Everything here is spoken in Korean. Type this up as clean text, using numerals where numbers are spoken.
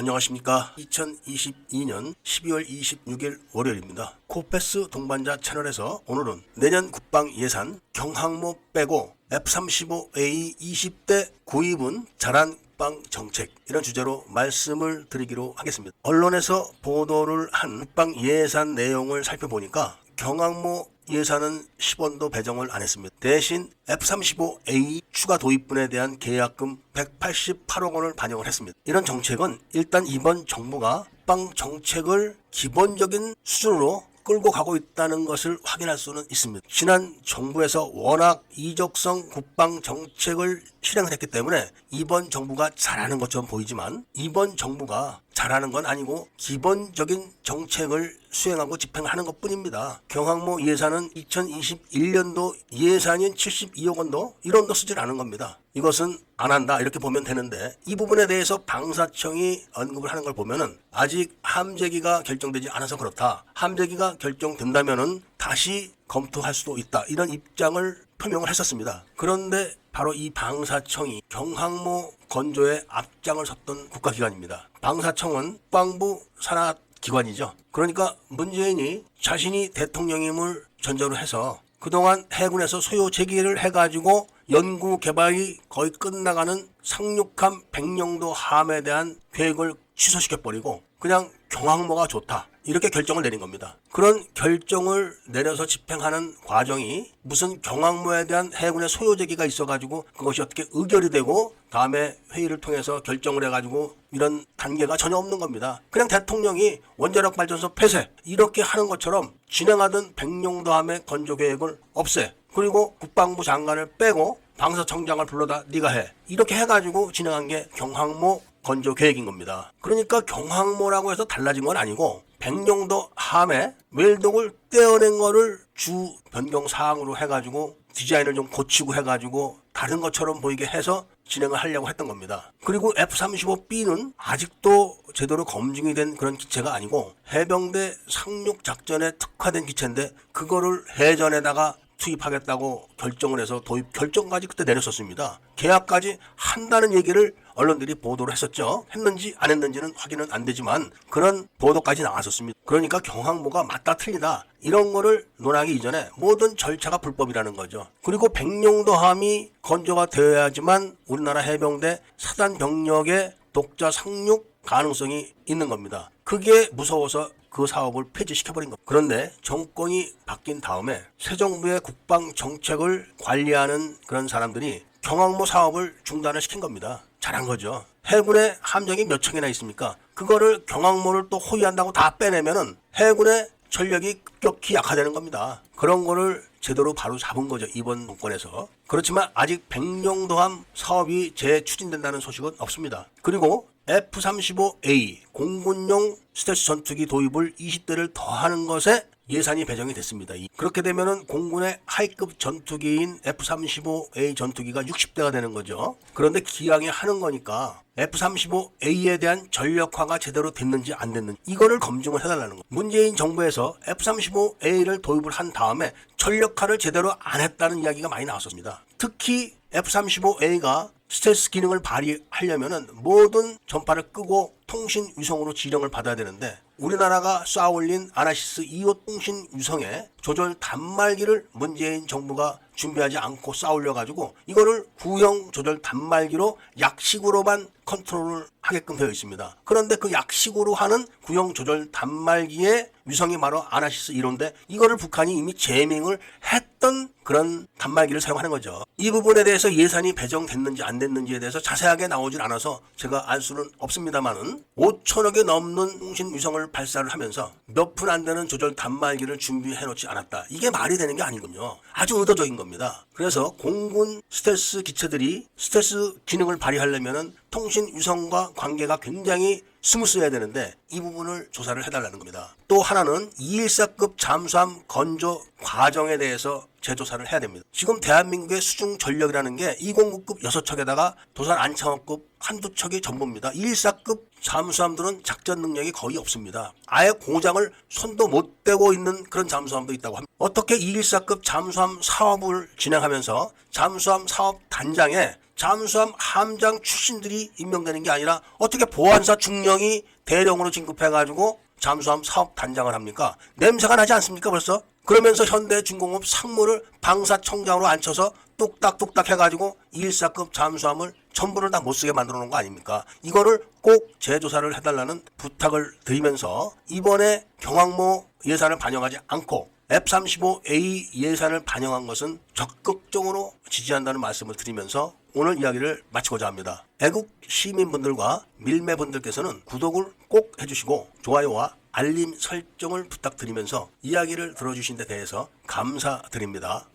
안녕하십니까. 2022년 12월 26일 월요일입니다. 코패스 동반자 채널에서 오늘은 내년 국방 예산 경항모 빼고 F-35A 20대 구입은 잘한 국방 정책, 이런 주제로 말씀을 드리기로 하겠습니다. 언론에서 보도를 한 국방 예산 내용을 살펴보니까 경항모 예산은 10원도 배정을 안 했습니다. 대신 F-35A 추가 도입분에 대한 계약금 188억 원을 반영을 했습니다. 이런 정책은 일단 이번 정부가 국방 정책을 기본적인 수준으로 끌고 가고 있다는 것을 확인할 수는 있습니다. 지난 정부에서 워낙 이적성 국방 정책을 실행을 했기 때문에 이번 정부가 잘하는 것처럼 보이지만 이번 정부가 잘하는 건 아니고 기본적인 정책을 수행하고 집행하는 것뿐입니다. 경항모 예산은 2021년도 예산인 72억 원도 1원도 쓰질 않은 겁니다. 이것은 안 한다 이렇게 보면 되는데, 이 부분에 대해서 방사청이 언급을 하는 걸 보면은 아직 함재기가 결정되지 않아서 그렇다, 함재기가 결정된다면은 다시 검토할 수도 있다, 이런 입장을 표명을 했었습니다. 그런데 바로 이 방사청이 경항모 건조에 앞장을 섰던 국가기관입니다. 방사청은 국방부 산하기관이죠. 그러니까 문재인이 자신이 대통령임을 전제로 해서 그동안 해군에서 소요 제기를 해가지고 연구 개발이 거의 끝나가는 상륙함 백령도 함에 대한 계획을 취소시켜버리고 그냥 경항모가 좋다 이렇게 결정을 내린 겁니다. 그런 결정을 내려서 집행하는 과정이 무슨 경항모에 대한 해군의 소요 제기가 있어가지고 그것이 어떻게 의결이 되고 다음에 회의를 통해서 결정을 해가지고 이런 단계가 전혀 없는 겁니다. 그냥 대통령이 원자력 발전소 폐쇄 이렇게 하는 것처럼 진행하던 백령도함의 건조 계획을 없애, 그리고 국방부 장관을 빼고 방사청장을 불러다 네가 해, 이렇게 해가지고 진행한 게 경항모 건조 계획인 겁니다. 그러니까 경항모라고 해서 달라진 건 아니고 백령도 함에 웰독을 떼어낸 거를 주 변경 사항으로 해가지고 디자인을 좀 고치고 해가지고 다른 것처럼 보이게 해서 진행을 하려고 했던 겁니다. 그리고 F-35B는 아직도 제대로 검증이 된 그런 기체가 아니고 해병대 상륙작전에 특화된 기체인데 그거를 해전에다가 투입하겠다고 결정을 해서 도입 결정까지 그때 내렸었습니다. 계약까지 한다는 얘기를 언론들이 보도를 했었죠. 했는지 안 했는지는 확인은 안 되지만 그런 보도까지 나왔었습니다. 그러니까 경항모가 맞다 틀리다 이런 거를 논하기 이전에 모든 절차가 불법이라는 거죠. 그리고 백령도함이 건조가 되어야지만 우리나라 해병대 사단 병력의 독자 상륙 가능성이 있는 겁니다. 그게 무서워서 그 사업을 폐지시켜버린 겁니다. 그런데 정권이 바뀐 다음에 새 정부의 국방 정책을 관리하는 그런 사람들이 경항모 사업을 중단을 시킨 겁니다. 잘한 거죠. 해군의 함정이 몇 척이나 있습니까? 그거를 경항모를 또 호위한다고 다 빼내면은 해군의 전력이 급격히 약화되는 겁니다. 그런 거를 제대로 바로 잡은 거죠, 이번 정권에서. 그렇지만 아직 백령도함 사업이 재추진된다는 소식은 없습니다. 그리고 F-35A 공군용 스텔스 전투기 도입을 20대를 더하는 것에 예산이 배정이 됐습니다. 그렇게 되면은 공군의 하이급 전투기인 F-35A 전투기가 60대가 되는 거죠. 그런데 기왕에 하는 거니까 F-35A에 대한 전력화가 제대로 됐는지 안 됐는지 이거를 검증을 해달라는 거예요. 문재인 정부에서 F-35A를 도입을 한 다음에 전력화를 제대로 안 했다는 이야기가 많이 나왔었습니다. 특히 F-35A가 스텔스 기능을 발휘하려면은 모든 전파를 끄고 통신 위성으로 지령을 받아야 되는데 우리나라가 쏴올린 아나시스 2호 통신 위성에 조절 단말기를 문재인 정부가 준비하지 않고 쏴올려가지고 이거를 구형 조절 단말기로 약식으로만 컨트롤을 하게끔 되어 있습니다. 그런데 그 약식으로 하는 구형 조절 단말기의 위성이 바로 아나시스 1호인데 이거를 북한이 이미 제밍을 했던 그런 단말기를 사용하는 거죠. 이 부분에 대해서 예산이 배정됐는지 안 됐는지에 대해서 자세하게 나오질 않아서 제가 알 수는 없습니다만은 5천억에 넘는 통신 위성을 발사를 하면서 몇 푼 안 되는 조절 단말기를 준비해 놓지 않았다. 이게 말이 되는 게 아니군요. 아주 의도적인 겁니다. 그래서 공군 스텔스 기체들이 스텔스 기능을 발휘하려면은 통신 위성과 관계가 굉장히 스무스해야 되는데 이 부분을 조사를 해달라는 겁니다. 또 하나는 214급 잠수함 건조 과정에 대해서 재조사를 해야 됩니다. 지금 대한민국의 수중 전력이라는 게 209급 6척에다가 도산 안창호급 한두 척이 전부입니다. 214급 잠수함들은 작전 능력이 거의 없습니다. 아예 공장을 손도 못 대고 있는 그런 잠수함도 있다고 합니다. 어떻게 214급 잠수함 사업을 진행하면서 잠수함 사업 단장에 잠수함 함장 출신들이 임명되는 게 아니라 어떻게 보안사 중령이 대령으로 진급해가지고 잠수함 사업 단장을 합니까? 냄새가 나지 않습니까 벌써? 그러면서 현대중공업 상무를 방사청장으로 앉혀서 뚝딱뚝딱 해가지고 1사급 잠수함을 전부를 다 못쓰게 만들어 놓은 거 아닙니까? 이거를 꼭 재조사를 해달라는 부탁을 드리면서 이번에 경항모 예산을 반영하지 않고 F-35A 예산을 반영한 것은 적극적으로 지지한다는 말씀을 드리면서 오늘 이야기를 마치고자 합니다. 애국 시민분들과 밀매분들께서는 구독을 꼭 해주시고 좋아요와 알림 설정을 부탁드리면서 이야기를 들어주신 데 대해서 감사드립니다.